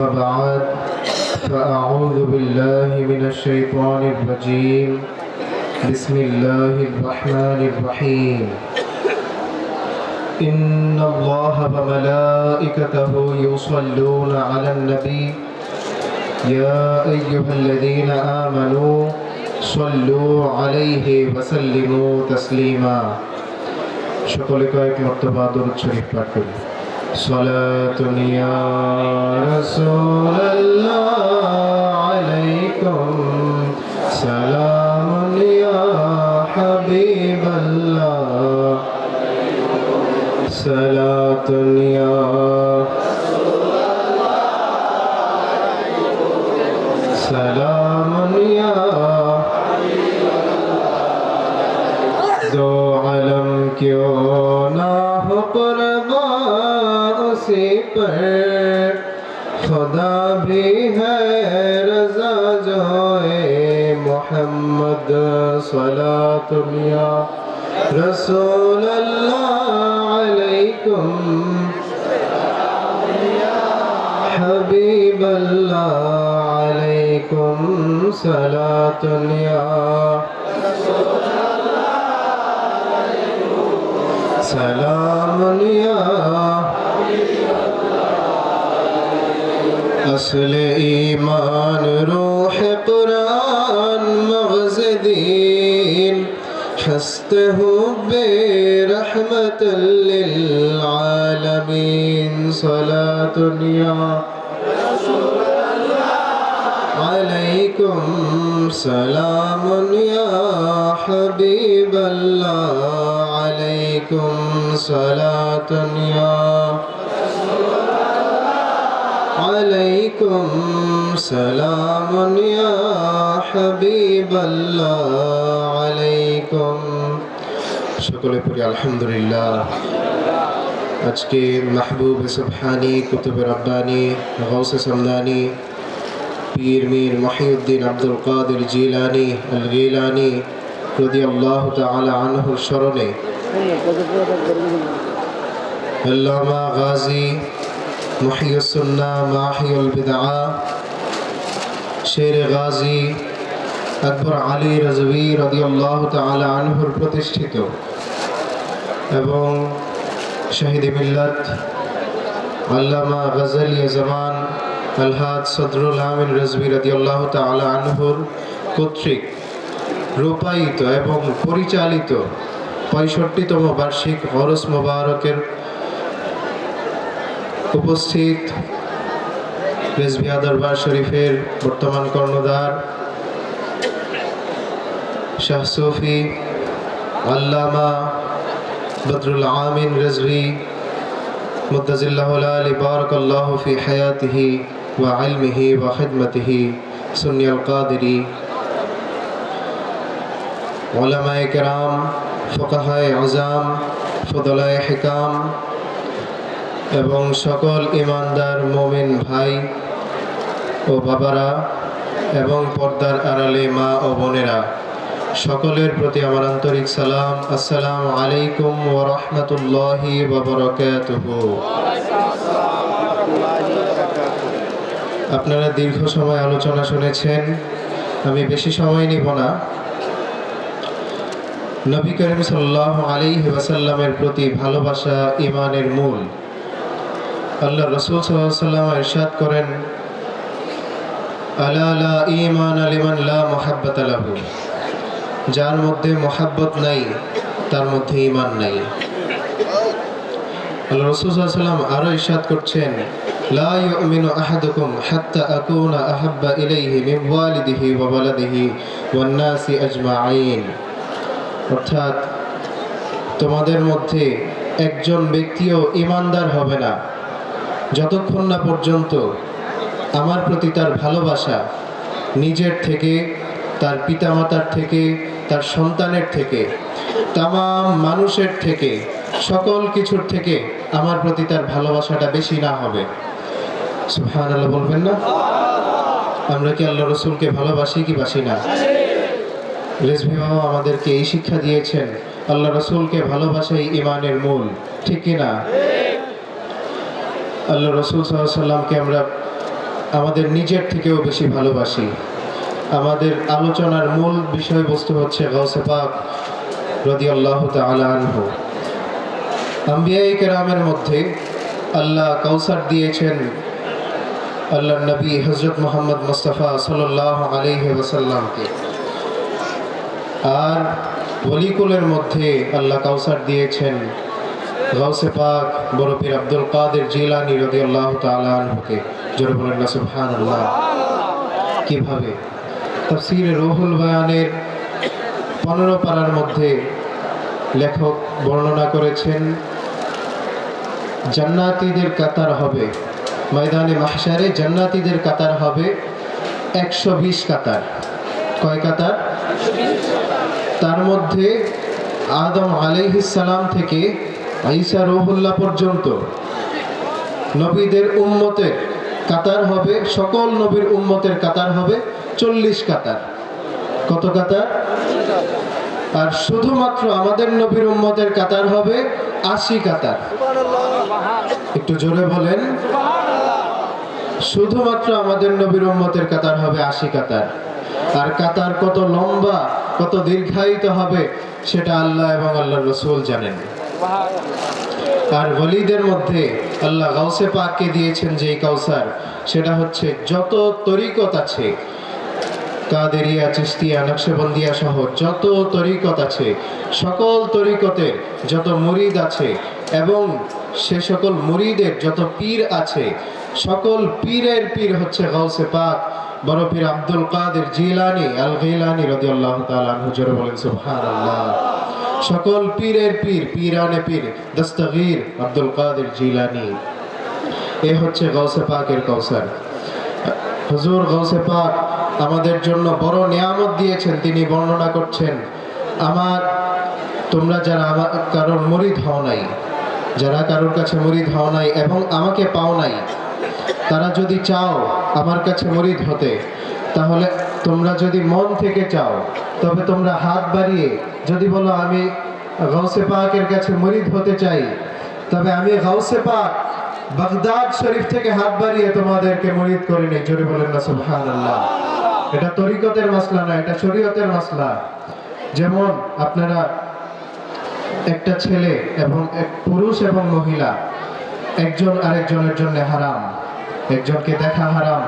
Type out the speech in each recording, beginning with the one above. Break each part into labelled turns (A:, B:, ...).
A: وبعد فأعوذ بالله من الشيطان الرجيم بسم الله الرحمن الرحيم إن الله وملائكته يصلون على النبي يا أيها الذين آمنوا صلوا عليه وسلموا تسليما সকলে কয়েক মর্তবা দরুদ শরীফ পাঠ করি صلاة يا رسول الله عليكم سلام يا حبيب الله صلاة يا سلام يا دو علم کیوں نہ ہو قربان اسی پر خدا بھی ہے رضا جو اے محمد صلاۃ یا رسول اللہ علیکم حبیب اللہ علیکم صلاۃ یا سلام یا اصل ایمان روح قرآن مغز دین ہست حب رحمت للعالمین صلاۃ یا علیکم سلام یا حبیب اللہ علیکم صلاۃ یا علیکم سلام یا حبیب اللہ علیکم সকলে পড়ি আলহামদুলিল্লাহ। আজকে মাহবুব সুবহানি কুতুব রব্বানি গাউসে সামদানি পীর মীর মহিউদ্দিন আব্দুল কাদের জিলানি আল গিলানি রাদিয়াল্লাহু তাআলা আনহুর স্মরণে আল্লামা গাজী মুহিয়ুস সুন্নাহ মাহিউল বিদআ শের গাজী আকবর আলী রাজভী রাদিয়াল্লাহু তাআলা আনহুর প্রতিষ্ঠিত এবং শহীদ মিল্লাত আল্লামা গজলি জামান আলহাজ সদরুল আমিন রাজভী রাদিয়াল্লাহু তাআলা আনহুর কর্তৃক রূপায়িত এবং পরিচালিত 65তম বার্ষিক ওরস মোবারকের উপস্থিত রেজভিয়া দরবার শরীফের বর্তমান কর্ণধার শাহ সুফি আল্লামা বদরুল আমিন রেজভী মুদ্দাজিল্লাহু আলী বারাকাল্লাহু ফি হায়াতিহি ওয়া ইলমিহি ওয়া খিদমতিহি সুন্নি আল কাদেরী উলামায়ে কেরাম ফুকাহায়ে আযম ফুদালায়ে হিকাম এবং সকল ইমানদার মুমিন ভাই ও বাবারা এবং পর্দার আড়ালে মা ও বোনেরা সকলের প্রতি আমার আন্তরিক সালাম। আসসালামু আলাইকুম ওয়া রাহমাতুল্লাহি ওয়া বারাকাতুহু। আপনারা দীর্ঘ সময় আলোচনা শুনেছেন, আমি বেশি সময় নিব না। নবী করিম সাল্লাল্লাহু আলাইহি ওয়াসাল্লামের প্রতি ভালোবাসা ঈমানের মূল। আল্লাহ রাসূল সাল্লাল্লাহু আলাইহি ওয়াসাল্লাম ইরশাদ করেন, আলা লা ঈমান লিমান লা মুহাব্বাতা লাহু, যার মধ্যে মুহাব্বত নাই তার মধ্যে ঈমান নাই। আল্লাহ রাসূল সাল্লাল্লাহু আলাইহি ওয়াসাল্লাম আরো ইরশাদ করছেন, লা ইউমিনু আহাদুকুম হাত্তা আকুনা আহাব্বা ইলাইহি মিন ওয়ালিদিহি ওয়া ওয়ালাদিহি ওয়ান নাসি আজমাইন। অর্থাৎ তোমাদের মধ্যে একজন ব্যক্তিও ঈমানদার হবে না যতক্ষণ না পর্যন্ত আমার প্রতি তার ভালোবাসা নিজের থেকে, তার পিতামাতার থেকে, তার সন্তানের থেকে, তামাম মানুষের থেকে, সকল কিছুর থেকে আমার প্রতি তার ভালোবাসাটা বেশি না হবে। সুবহানাল্লাহ বলবেন না? আমরা কি আল্লাহ রাসূলকে ভালোবাসি কি বাসি না? রেজভী বাবা আমাদেরকে এই শিক্ষা দিয়েছেন, আল্লাহ রাসূলকে ভালোবাসাই ঈমানের মূল, ঠিক কি না? আল্লাহ রাসূল সাল্লাল্লাহু আলাইহি ওয়াসাল্লামকে আমরা আমাদের নিজের থেকেও বেশি ভালোবাসি। আমাদের আলোচনার মূল বিষয়বস্তু হচ্ছে গাউসে পাক রাদিয়াল্লাহু তাআলা আনহু। আম্বিয়ায়ে কেরামের মধ্যে আল্লাহ কাউসার দিয়েছেন আল্লাহর নবী হযরত মুহাম্মদ মুস্তাফা সাল্লাল্লাহু আলাইহি ওয়াসাল্লামকে, আর ওলিকুলের মধ্যে আল্লাহ কাউসার দিয়েছেন গাউসে পাক বড় পীর আব্দুল কাদের জিলানী রাদিয়াল্লাহু তাআলা আনহুকে। জোরে বলেন না সুবহানাল্লাহ। কিভাবে? তাফসীরে রুহুল বয়ানের 15 পারার মধ্যে লেখক বর্ণনা করেছেন, জান্নাতীদের কাতার হবে ময়দানে মাহশারে, জান্নাতীদের কাতার হবে 120 কাতার। কয় কাতার? তার মধ্যে আদম আলাইহিস সালাম থেকে ঈসা রূহুল্লাহ পর্যন্ত নবীদের উম্মতের কাতার হবে, সকল নবীর উম্মতের কাতার হবে 40 কাতার। কত কাতার? আর শুধুমাত্র আমাদের নবীর উম্মতের কাতার হবে 80 কাতার। একটু জোরে বলেন। শুধুমাত্র আমাদের নবীর উম্মতের কাতার হবে 80 কাতার। আর কাতার কত লম্বা, কত দীর্ঘায়িত হবে সেটা আল্লাহ এবং আল্লাহর রাসূল জানেন। আর ওলিদের মধ্যে আল্লাহ গাউসে পাককে দিয়েছেন যেই কাউসার, সেটা হচ্ছে যত তরিকত আছে, কাদেরিয়া, চিশতিয়া, নকশবন্দিয়া সহ যত তরিকত আছে, সকল তরিকতের যত মুরিদ আছে এবং সে সকল মুরিদের যত পীর আছে, সকল পীরের পীর হচ্ছে গাউসে পাক বড় পীর আব্দুল কাদের জিলানী আল গিলানী রাদিয়াল্লাহু তাআলা আনহু। জোরে বলেন সুবহানাল্লাহ। সকল পীরের পীর, পীরানে পীর দস্তগীর আব্দুল কাদের জিলানী। এ হচ্ছে গাউসে পাকের কাউসার। হুজুর গাউসে পাক আমাদের জন্য বড় নিয়ামত দিয়েছেন। তিনি বর্ণনা করছেন, তোমরা যারা আমার কারোর মুরিদ হও নাই, যারা কারোর কাছে মুরিদ হও নাই এবং আমাকে পাও নাই, তারা যদি চাও আমার কাছে মুরিদ হতে, তাহলে তোমরা যদি মন থেকে চাও, তবে তোমরা হাত বাড়িয়ে যদি বলো আমি গাউসে পাকের কাছে মুরিদ হতে চাই, তবে আমি গাউসে পাক বাগদাদ শরীফ থেকে হাত বাড়িয়ে তোমাদেরকে মুরিদ করে নেই। জোরে বলেন না সুবহানাল্লাহ। এটা তরিকতের মাসলা না, এটা শরীয়তের মাসলা। যেমন আপনারা একটা ছেলে এবং এক পুরুষ এবং মহিলা একজন আরেকজনের জন্য হারাম, একজনকে দেখা হারাম,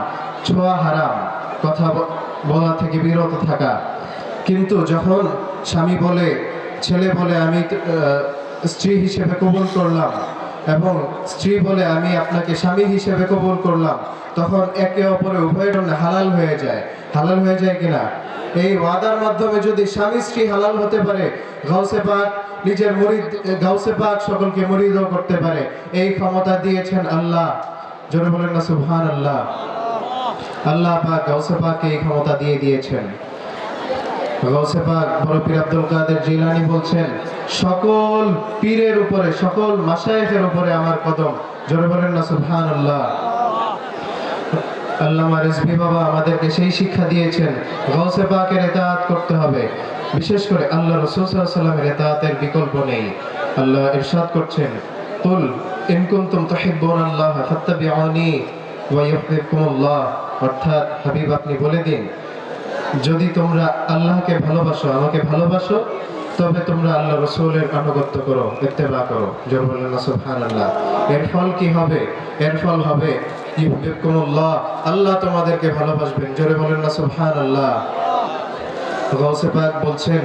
A: ছোঁয়া হারাম, কথা বলা থেকে বিরত থাকা। কিন্তু যখন স্বামী বলে, ছেলে বলে আমি স্ত্রী হিসেবে কবুল করলাম এবং স্ত্রী বলে আমি আপনাকে স্বামী হিসেবে কবুল করলাম, তখন একে অপরের উভয়ের জন্য হালাল হয়ে যায়। হালাল হয়ে যায় কিনা? এই ওয়াদার মাধ্যমে যদি স্বামী স্ত্রী হালাল হতে পারে, গাউসে পাক নিজের মুরিদ, গাউসে পাক সকলকে মুরিদও করতে পারে। এই ক্ষমতা দিয়েছেন আল্লাহ। জোরে বলেন না সুবহানাল্লাহ। আল্লাহ পাক গাউসে পাককে এই ক্ষমতা দিয়ে দিয়েছেন। গাউসে পাক বড় পীর আব্দুল কাদের জিলানী বলছেন, সকল পীরের উপরে, সকল মাশায়েখের উপরে আমার কদম। জোরে বলেন না সুবহানাল্লাহ। আল্লামা রিজভী বাবা আমাদেরকে সেই শিক্ষা দিয়েছেন, গাউসে পাকের ইতাআত করতে হবে। বিশেষ করে আল্লাহ রাসূল সাল্লাল্লাহু আলাইহি ওয়াসাল্লামের ইতাআতের বিকল্প নেই। আল্লাহ ইরশাদ করছেন, কুল ইন কুনতুম তুহিব্বুনাল্লাহ ফাত্তাবিউনি ওয়া ইউহিব্বুকুমুল্লাহ। অর্থাৎ হাবিব আপনি বলে দিন, যদি তোমরা আল্লাহকে ভালোবাসো, আমাকে ভালোবাসো, তবে তোমরা আল্লাহ রাসূলের আনুগত্য করো, ইত্তেবা করো। জোরে বলেন না সুবহানাল্লাহ। এর ফল কি হবে? এর ফল হবে ইউহিব্বুকুমুল্লাহ, আল্লাহ তোমাদেরকে ভালোবাসবেন। জোরে বলেন না সুবহানাল্লাহ। গাউসে পাক বলছেন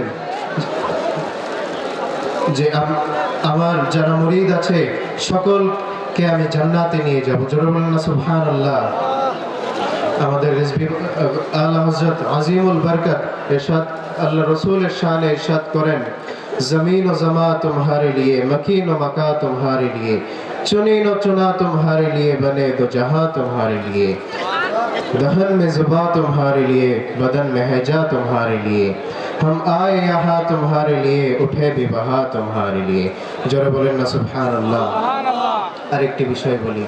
A: যে আমার যারা মুরিদ আছে সকলকে আমি জান্নাতে নিয়ে যাব। জোরে বলেন না সুবহানাল্লাহ। আমাদের রিজভী আলা হযরত আজিমুল বরকত ইরশাদ, আল্লাহ রাসূলের শানে ইরশাদ করেন, জমিন ও জমা तुम्हारे लिए, मकीन व मका तुम्हारे लिए, चुनी व चुना तुम्हारे लिए, बने दो जहां तुम्हारे लिए, दहन में जुबा तुम्हारे लिए, बदन में हैजा तुम्हारे लिए, हम आए यहाँ तुम्हारे लिए, उठे भी वहाँ तुम्हारे लिए। জোরে বলেন না সুবহানাল্লাহ। আরেকটি বিষয় বলি,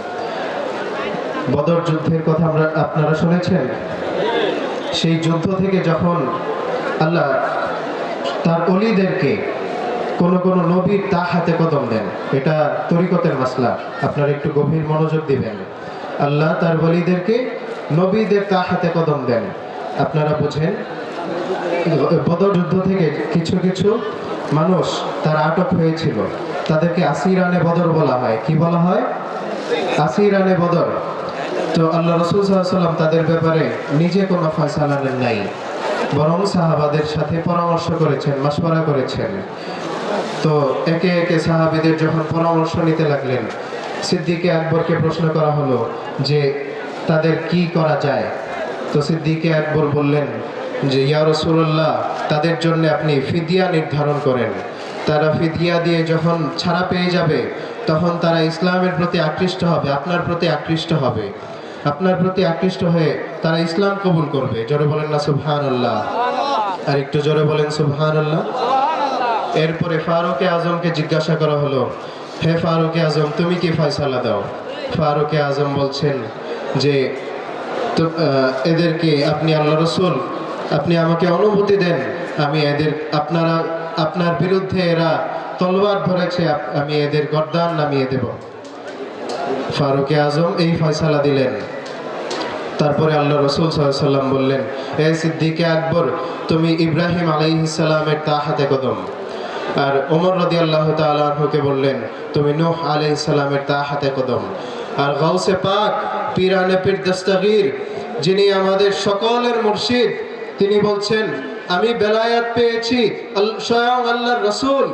A: বদর যুদ্ধের কথা আপনারা শুনেছেন। সেই যুদ্ধ থেকে যখন আল্লাহ তার ওলিদেরকে কোন কোন নবীর তা হাতে কদম দেন, এটা তরিকতের মাসলা, আপনারা একটু গভীর মনোযোগ দিবেন। আল্লাহ তার ওলিদেরকে নবীদের তা হাতে কদম দেন। আপনারা বুঝেন, বদর যুদ্ধ থেকে কিছু কিছু মানুষ তারা আটক হয়েছিল, তাদেরকে আসিরানে বদর বলা হয়। কি বলা হয়? আসিরানে বদর। তো আল্লাহ রাসূল সাল্লাল্লাহু আলাইহি ওয়াসাল্লাম তাদের ব্যাপারে নিজে কোনো ফয়সালা নেন নাই, বরং সাহাবাদের সাথে পরামর্শ করেছেন, মাশওয়ারা করেছেন। তো একে একে সাহাবীদের যখন পরামর্শ নিতে লাগলেন, সিদ্দিকে আকবরকে প্রশ্ন করা হলো যে তাদের কি করা যায়। তো সিদ্দিকে আকবর বললেন যে ইয়া রাসূলুল্লাহ, তাদের জন্য আপনি ফিদিয়া নির্ধারণ করেন। তারা ফিদিয়া দিয়ে যখন ছাড়া পেয়ে যাবে, তখন তারা ইসলামের প্রতি আকৃষ্ট হবে, আপনার প্রতি আকৃষ্ট হবে। আপনার প্রতি আকৃষ্ট হয়ে তারা ইসলাম কবুল করবে। জোরে বলেন না সুবহানাল্লাহ? আর একটু জোরে বলেন সুবহানাল্লাহ। এরপরে ফারুক আজমকে জিজ্ঞাসা করা হলো, হে ফারুক আজম, তুমি কি ফয়সালা দাও? ফারুক আজম বলছেন যে তো এদেরকে আপনি আল্লাহ রসুল, আপনি আমাকে অনুমতি দেন, আমি এদের আপনার বিরুদ্ধে এরা তলোয়ার ধরেছে, আমি এদের গর্দান নামিয়ে দেব। ফারুক আজম এই ফয়সালা দিলেন। তারপরে আল্লাহ রসুল সাল্লাল্লাহু আলাইহি ওয়াসাল্লাম বললেন, হে সিদ্দিকে আকবর, তুমি ইব্রাহিম আলাইহিস সালামের তা হাতে কদম। আর ওমর রাদিয়াল্লাহু তাআলা আনহুকে বললেন, তুমি নূহ আলাইহিস সালামের তা হাতে কদম। আর গাউসে পাক পীরানে পীর দস্তগীর, যিনি আমাদের সকলের মুর্শিদ, তিনি বলছেন, আমি বেলায়াত পেয়েছি স্বয়ং আল্লাহর রাসূল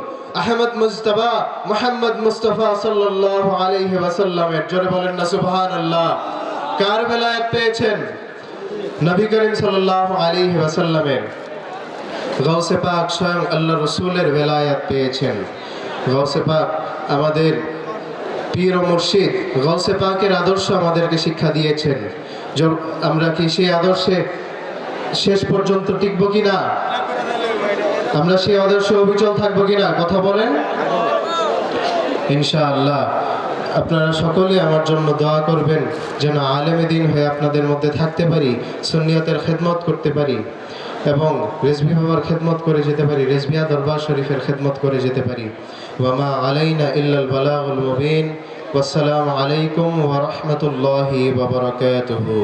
A: আহমদ মুজতবা মুহাম্মদ মুস্তাফা সাল্লাল্লাহু আলাইহি ওয়াসাল্লামের। জোরে বলেন না সুবহানাল্লাহ। কার বেলায়াত পেয়েছেন? নবী করিম সাল্লাল্লাহু আলাইহি ওয়াসাল্লামের। গাউসে পাক স্বয়ং আল্লাহ রসুলের বেলায়াত পেয়েছেন। গাউসে পাক আমাদের পীর ও মুর্শিদ, গাউসে পাকের আদর্শ আমাদেরকে শিক্ষা দিয়েছেন। আমরা কি সেই আদর্শে শেষ পর্যন্ত টিকব কিনা? আমরা সেই আদর্শে অবিচল থাকবো কিনা? কথা বলেন ইনশাআল্লাহ। আপনারা সকলে আমার জন্য দোয়া করবেন যেন আলেমে দ্বীন হয়ে আপনাদের মধ্যে থাকতে পারি, সুন্নিয়তের খেদমত করতে পারি এবং রেজভি বাবার খেদমত করে যেতে পারি, রেজভিয়া দরবার শরীফের খেদমত করে যেতে পারি। ওয়ামা আলাইনা ইল্লাল বালাগুল মুবিন। ওয়াসসালামু আলাইকুম ওয়া রাহমাতুল্লাহি ওয়া বারাকাতুহু।